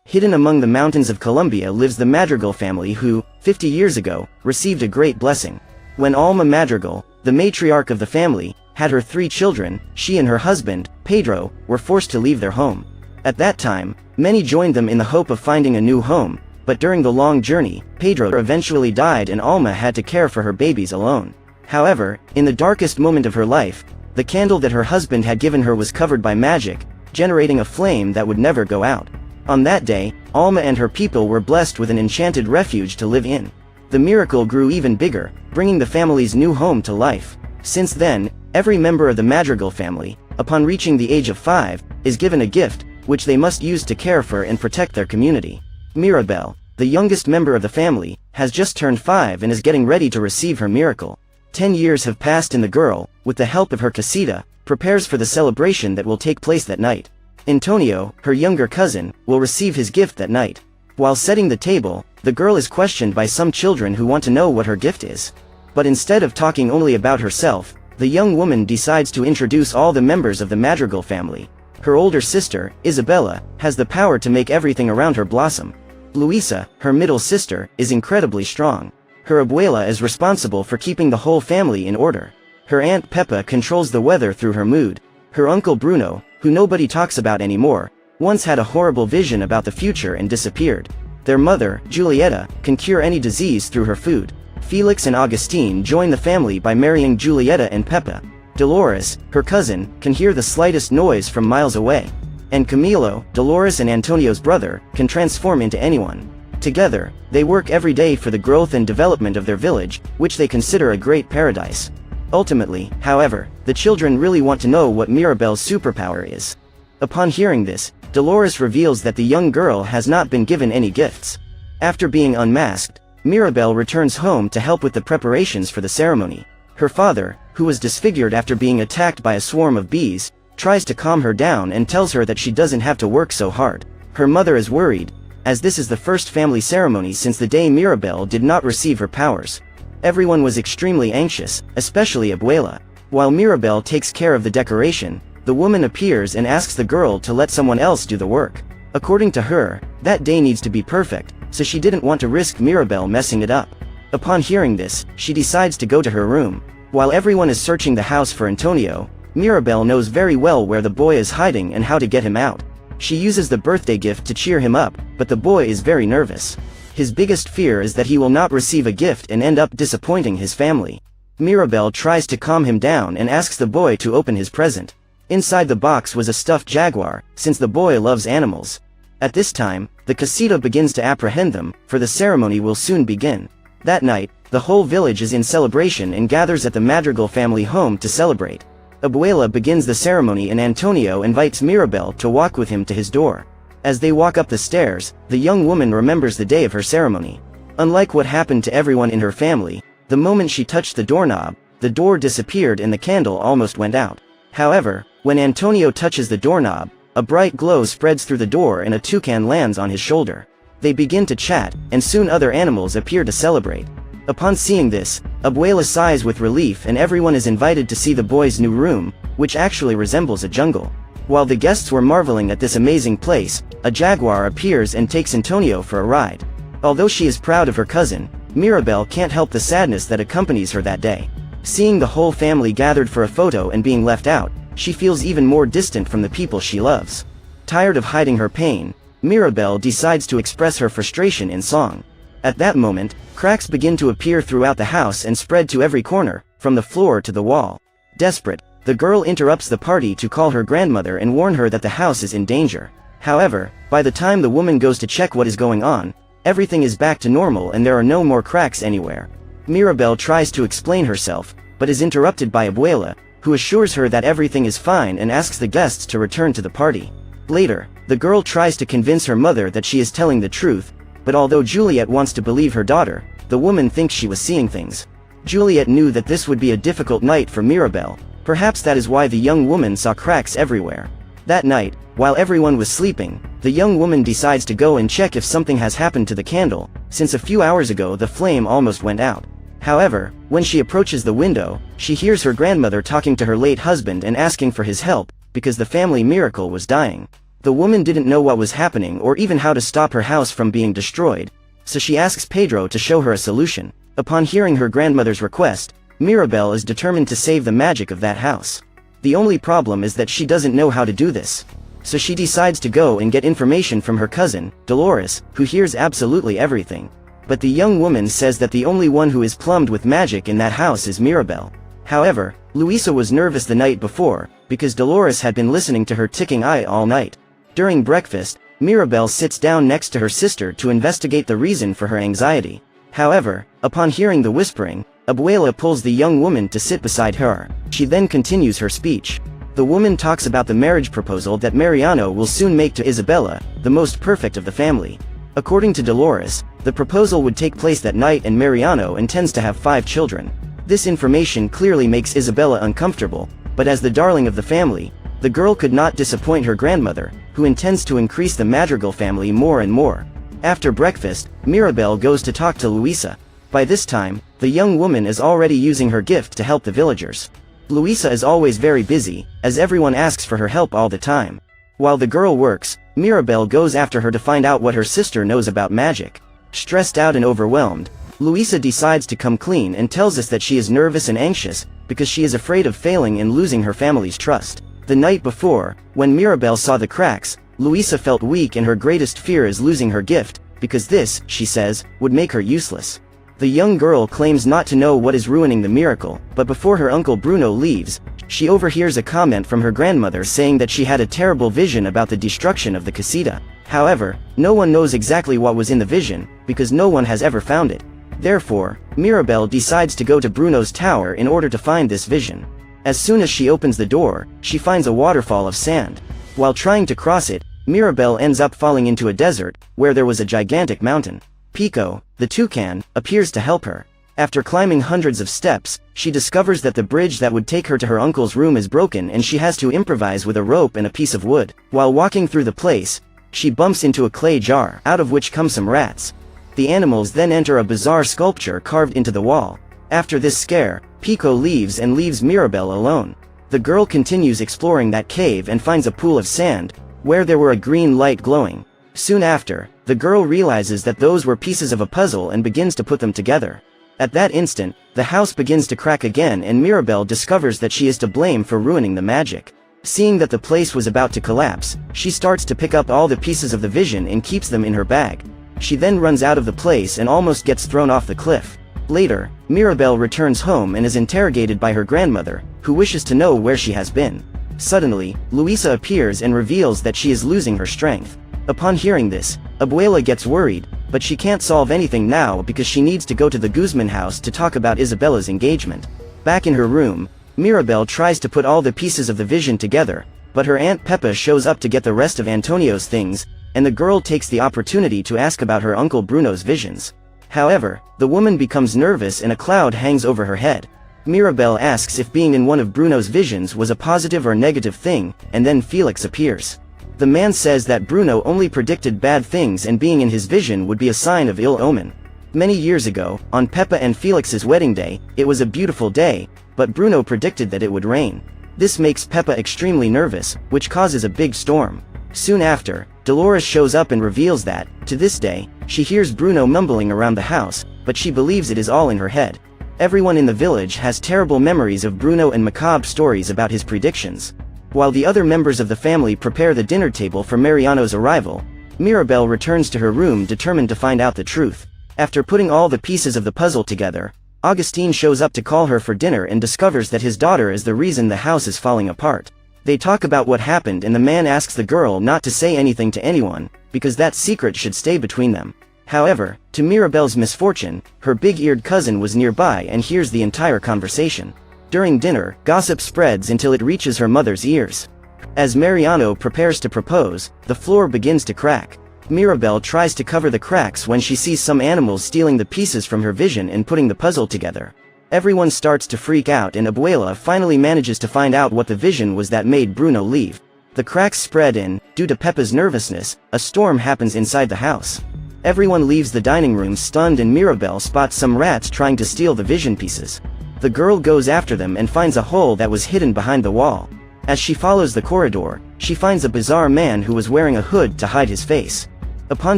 Hidden among the mountains of Colombia lives the Madrigal family who, 50 years ago, received a great blessing. When Alma Madrigal, the matriarch of the family, had her 3 children, she and her husband, Pedro, were forced to leave their home. At that time, many joined them in the hope of finding a new home, but during the long journey, Pedro eventually died and Alma had to care for her babies alone. However, in the darkest moment of her life, the candle that her husband had given her was covered by magic, generating a flame that would never go out. On that day, Alma and her people were blessed with an enchanted refuge to live in. The miracle grew even bigger, bringing the family's new home to life. Since then, every member of the Madrigal family, upon reaching the age of 5, is given a gift, which they must use to care for and protect their community. Mirabel, the youngest member of the family, has just turned 5 and is getting ready to receive her miracle. 10 years have passed and the girl, with the help of her casita, prepares for the celebration that will take place that night. Antonio, her younger cousin, will receive his gift that night. While setting the table, the girl is questioned by some children who want to know what her gift is. But instead of talking only about herself, the young woman decides to introduce all the members of the Madrigal family. Her older sister, Isabella, has the power to make everything around her blossom. Luisa, her middle sister, is incredibly strong. Her abuela is responsible for keeping the whole family in order. Her aunt Peppa controls the weather through her mood. Her uncle Bruno, who nobody talks about anymore, once had a horrible vision about the future and disappeared. Their mother, Julieta, can cure any disease through her food. Felix and Augustine join the family by marrying Julieta and Peppa. Dolores, her cousin, can hear the slightest noise from miles away. And Camilo, Dolores and Antonio's brother, can transform into anyone. Together, they work every day for the growth and development of their village, which they consider a great paradise. Ultimately, however, the children really want to know what Mirabel's superpower is. Upon hearing this, Dolores reveals that the young girl has not been given any gifts. After being unmasked, Mirabel returns home to help with the preparations for the ceremony. Her father, who was disfigured after being attacked by a swarm of bees, tries to calm her down and tells her that she doesn't have to work so hard. Her mother is worried, as this is the first family ceremony since the day Mirabel did not receive her powers. Everyone was extremely anxious, especially Abuela. While Mirabel takes care of the decoration, the woman appears and asks the girl to let someone else do the work. According to her, that day needs to be perfect, so she didn't want to risk Mirabel messing it up. Upon hearing this, she decides to go to her room. While everyone is searching the house for Antonio, Mirabel knows very well where the boy is hiding and how to get him out. She uses the birthday gift to cheer him up, but the boy is very nervous. His biggest fear is that he will not receive a gift and end up disappointing his family. Mirabel tries to calm him down and asks the boy to open his present. Inside the box was a stuffed jaguar, since the boy loves animals. At this time, the casita begins to apprehend them, for the ceremony will soon begin. That night, the whole village is in celebration and gathers at the Madrigal family home to celebrate. Abuela begins the ceremony and Antonio invites Mirabel to walk with him to his door. As they walk up the stairs, the young woman remembers the day of her ceremony. Unlike what happened to everyone in her family, the moment she touched the doorknob, the door disappeared and the candle almost went out. However, when Antonio touches the doorknob, a bright glow spreads through the door and a toucan lands on his shoulder. They begin to chat, and soon other animals appear to celebrate. Upon seeing this, Abuela sighs with relief and everyone is invited to see the boy's new room, which actually resembles a jungle. While the guests were marveling at this amazing place, a jaguar appears and takes Antonio for a ride. Although she is proud of her cousin, Mirabel can't help the sadness that accompanies her that day. Seeing the whole family gathered for a photo and being left out, she feels even more distant from the people she loves. Tired of hiding her pain, Mirabel decides to express her frustration in song. At that moment, cracks begin to appear throughout the house and spread to every corner, from the floor to the wall. Desperate, the girl interrupts the party to call her grandmother and warn her that the house is in danger. However, by the time the woman goes to check what is going on, everything is back to normal and there are no more cracks anywhere. Mirabel tries to explain herself, but is interrupted by Abuela, who assures her that everything is fine and asks the guests to return to the party. Later, the girl tries to convince her mother that she is telling the truth, but although Juliet wants to believe her daughter, the woman thinks she was seeing things. Juliet knew that this would be a difficult night for Mirabel, perhaps that is why the young woman saw cracks everywhere. That night, while everyone was sleeping, the young woman decides to go and check if something has happened to the candle, since a few hours ago the flame almost went out. However, when she approaches the window, she hears her grandmother talking to her late husband and asking for his help, because the family miracle was dying. The woman didn't know what was happening or even how to stop her house from being destroyed, so she asks Pedro to show her a solution. Upon hearing her grandmother's request, Mirabel is determined to save the magic of that house. The only problem is that she doesn't know how to do this. So she decides to go and get information from her cousin, Dolores, who hears absolutely everything. But the young woman says that the only one who is plumbed with magic in that house is Mirabel. However, Luisa was nervous the night before, because Dolores had been listening to her ticking eye all night. During breakfast, Mirabel sits down next to her sister to investigate the reason for her anxiety. However, upon hearing the whispering, Abuela pulls the young woman to sit beside her. She then continues her speech. The woman talks about the marriage proposal that Mariano will soon make to Isabella, the most perfect of the family. According to Dolores, the proposal would take place that night and Mariano intends to have 5 children. This information clearly makes Isabella uncomfortable, but as the darling of the family, the girl could not disappoint her grandmother, who intends to increase the Madrigal family more and more. After breakfast, Mirabel goes to talk to Luisa. By this time, the young woman is already using her gift to help the villagers. Luisa is always very busy, as everyone asks for her help all the time. While the girl works, Mirabel goes after her to find out what her sister knows about magic. Stressed out and overwhelmed, Luisa decides to come clean and tells us that she is nervous and anxious, because she is afraid of failing and losing her family's trust. The night before, when Mirabel saw the cracks, Luisa felt weak and her greatest fear is losing her gift, because this, she says, would make her useless. The young girl claims not to know what is ruining the miracle, but before her uncle Bruno leaves, she overhears a comment from her grandmother saying that she had a terrible vision about the destruction of the casita. However, no one knows exactly what was in the vision, because no one has ever found it. Therefore, Mirabel decides to go to Bruno's tower in order to find this vision. As soon as she opens the door, she finds a waterfall of sand. While trying to cross it, Mirabel ends up falling into a desert, where there was a gigantic mountain. Pico, the toucan, appears to help her. After climbing hundreds of steps, she discovers that the bridge that would take her to her uncle's room is broken and she has to improvise with a rope and a piece of wood. While walking through the place, she bumps into a clay jar, out of which come some rats. The animals then enter a bizarre sculpture carved into the wall. After this scare, Pico leaves and leaves Mirabel alone. The girl continues exploring that cave and finds a pool of sand, where there were a green light glowing. Soon after, the girl realizes that those were pieces of a puzzle and begins to put them together. At that instant, the house begins to crack again and Mirabel discovers that she is to blame for ruining the magic. Seeing that the place was about to collapse, she starts to pick up all the pieces of the vision and keeps them in her bag. She then runs out of the place and almost gets thrown off the cliff. Later, Mirabel returns home and is interrogated by her grandmother, who wishes to know where she has been. Suddenly, Luisa appears and reveals that she is losing her strength. Upon hearing this, Abuela gets worried, but she can't solve anything now because she needs to go to the Guzman house to talk about Isabella's engagement. Back in her room, Mirabel tries to put all the pieces of the vision together, but her Aunt Peppa shows up to get the rest of Antonio's things, and the girl takes the opportunity to ask about her uncle Bruno's visions. However, the woman becomes nervous and a cloud hangs over her head. Mirabel asks if being in one of Bruno's visions was a positive or negative thing, and then Felix appears. The man says that Bruno only predicted bad things and being in his vision would be a sign of ill omen. Many years ago, on Peppa and Felix's wedding day, it was a beautiful day, but Bruno predicted that it would rain. This makes Peppa extremely nervous, which causes a big storm. Soon after, Dolores shows up and reveals that, to this day, she hears Bruno mumbling around the house, but she believes it is all in her head. Everyone in the village has terrible memories of Bruno and macabre stories about his predictions. While the other members of the family prepare the dinner table for Mariano's arrival, Mirabel returns to her room determined to find out the truth. After putting all the pieces of the puzzle together, Augustine shows up to call her for dinner and discovers that his daughter is the reason the house is falling apart. They talk about what happened and the man asks the girl not to say anything to anyone, because that secret should stay between them. However, to Mirabel's misfortune, her big-eared cousin was nearby and hears the entire conversation. During dinner, gossip spreads until it reaches her mother's ears. As Mariano prepares to propose, the floor begins to crack. Mirabel tries to cover the cracks when she sees some animals stealing the pieces from her vision and putting the puzzle together. Everyone starts to freak out and Abuela finally manages to find out what the vision was that made Bruno leave. The cracks spread and, due to Peppa's nervousness, a storm happens inside the house. Everyone leaves the dining room stunned and Mirabel spots some rats trying to steal the vision pieces. The girl goes after them and finds a hole that was hidden behind the wall. As she follows the corridor, she finds a bizarre man who was wearing a hood to hide his face. Upon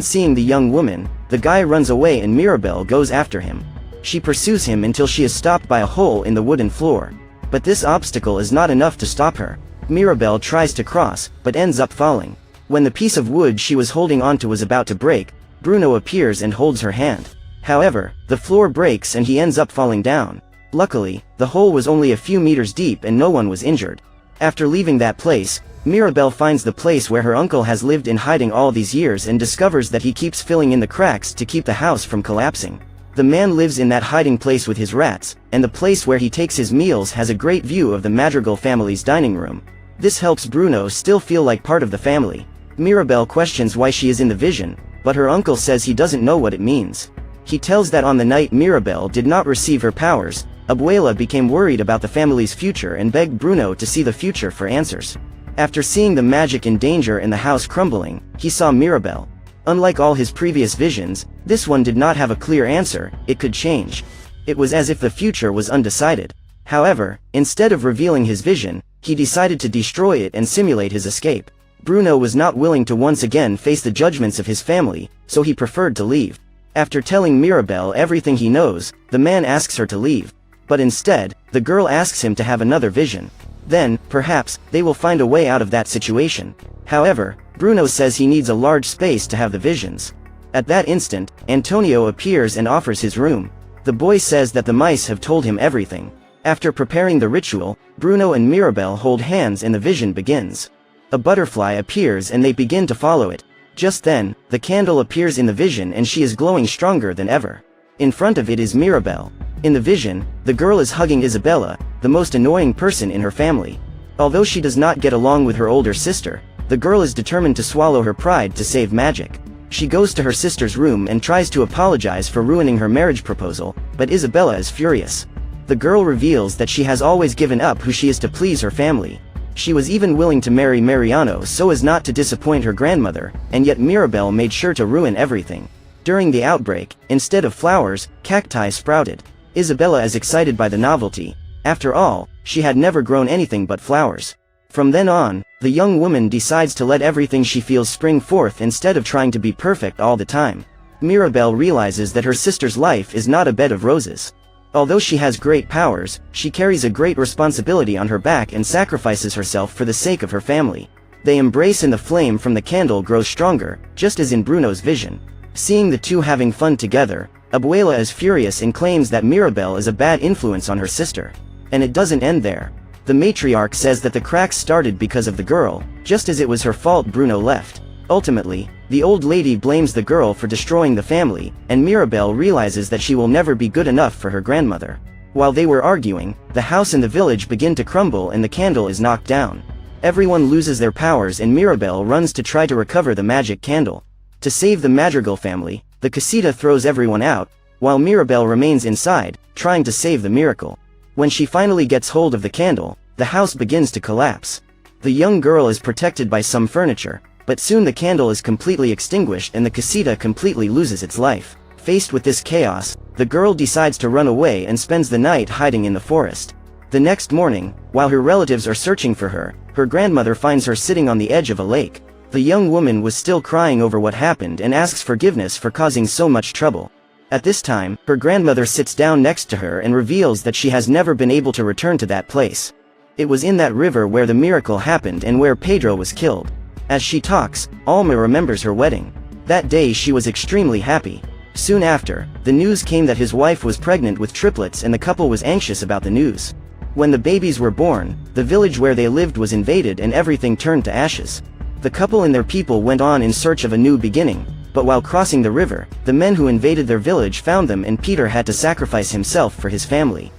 seeing the young woman, the guy runs away and Mirabelle goes after him. She pursues him until she is stopped by a hole in the wooden floor. But this obstacle is not enough to stop her. Mirabelle tries to cross, but ends up falling. When the piece of wood she was holding onto was about to break, Bruno appears and holds her hand. However, the floor breaks and he ends up falling down. Luckily, the hole was only a few meters deep and no one was injured. After leaving that place, Mirabelle finds the place where her uncle has lived in hiding all these years and discovers that he keeps filling in the cracks to keep the house from collapsing. The man lives in that hiding place with his rats, and the place where he takes his meals has a great view of the Madrigal family's dining room. This helps Bruno still feel like part of the family. Mirabelle questions why she is in the vision, but her uncle says he doesn't know what it means. He tells that on the night Mirabelle did not receive her powers, Abuela became worried about the family's future and begged Bruno to see the future for answers. After seeing the magic in danger and the house crumbling, he saw Mirabelle. Unlike all his previous visions, this one did not have a clear answer. It could change. It was as if the future was undecided. However, instead of revealing his vision, he decided to destroy it and simulate his escape. Bruno was not willing to once again face the judgments of his family, so he preferred to leave. After telling Mirabelle everything he knows, the man asks her to leave. But instead, the girl asks him to have another vision. Then, perhaps, they will find a way out of that situation. However, Bruno says he needs a large space to have the visions. At that instant, Antonio appears and offers his room. The boy says that the mice have told him everything. After preparing the ritual, Bruno and Mirabelle hold hands and the vision begins. A butterfly appears and they begin to follow it. Just then, the candle appears in the vision and she is glowing stronger than ever. In front of it is Mirabelle. In the vision, the girl is hugging Isabella, the most annoying person in her family. Although she does not get along with her older sister, the girl is determined to swallow her pride to save magic. She goes to her sister's room and tries to apologize for ruining her marriage proposal, but Isabella is furious. The girl reveals that she has always given up who she is to please her family. She was even willing to marry Mariano so as not to disappoint her grandmother, and yet Mirabelle made sure to ruin everything. During the outbreak, instead of flowers, cacti sprouted. Isabella is excited by the novelty. After all, she had never grown anything but flowers. From then on, the young woman decides to let everything she feels spring forth instead of trying to be perfect all the time. Mirabelle realizes that her sister's life is not a bed of roses. Although she has great powers, she carries a great responsibility on her back and sacrifices herself for the sake of her family. They embrace and the flame from the candle grows stronger, just as in Bruno's vision. Seeing the two having fun together, Abuela is furious and claims that Mirabelle is a bad influence on her sister. And it doesn't end there. The matriarch says that the cracks started because of the girl, just as it was her fault Bruno left. Ultimately, the old lady blames the girl for destroying the family, and Mirabelle realizes that she will never be good enough for her grandmother. While they were arguing, the house and the village begin to crumble and the candle is knocked down. Everyone loses their powers and Mirabelle runs to try to recover the magic candle. To save the Madrigal family, the casita throws everyone out, while Mirabelle remains inside, trying to save the miracle. When she finally gets hold of the candle, the house begins to collapse. The young girl is protected by some furniture, but soon the candle is completely extinguished and the casita completely loses its life. Faced with this chaos, the girl decides to run away and spends the night hiding in the forest. The next morning, while her relatives are searching for her, her grandmother finds her sitting on the edge of a lake. The young woman was still crying over what happened and asks forgiveness for causing so much trouble. At this time, her grandmother sits down next to her and reveals that she has never been able to return to that place. It was in that river where the miracle happened and where Pedro was killed. As she talks, Alma remembers her wedding. That day she was extremely happy. Soon after, the news came that his wife was pregnant with triplets and the couple was anxious about the news. When the babies were born, the village where they lived was invaded and everything turned to ashes. The couple and their people went on in search of a new beginning, but while crossing the river, the men who invaded their village found them and Peter had to sacrifice himself for his family.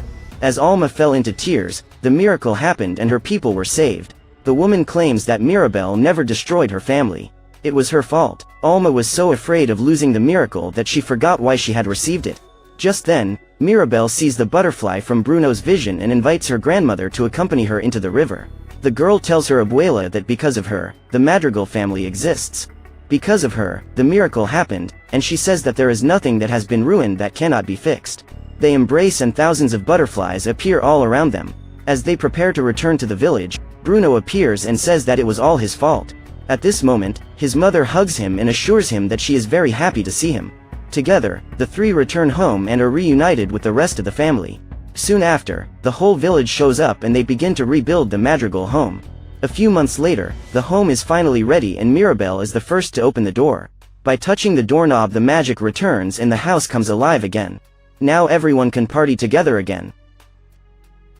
As Alma fell into tears, the miracle happened and her people were saved. The woman claims that Mirabelle never destroyed her family. It was her fault. Alma was so afraid of losing the miracle that she forgot why she had received it. Just then, Mirabelle sees the butterfly from Bruno's vision and invites her grandmother to accompany her into the river. The girl tells her abuela that because of her, the Madrigal family exists. Because of her, the miracle happened, and she says that there is nothing that has been ruined that cannot be fixed. They embrace and thousands of butterflies appear all around them. As they prepare to return to the village, Bruno appears and says that it was all his fault. At this moment, his mother hugs him and assures him that she is very happy to see him. Together, the three return home and are reunited with the rest of the family. Soon after, the whole village shows up and they begin to rebuild the Madrigal home. A few months later, the home is finally ready and Mirabelle is the first to open the door. By touching the doorknob, the magic returns and the house comes alive again. Now everyone can party together again.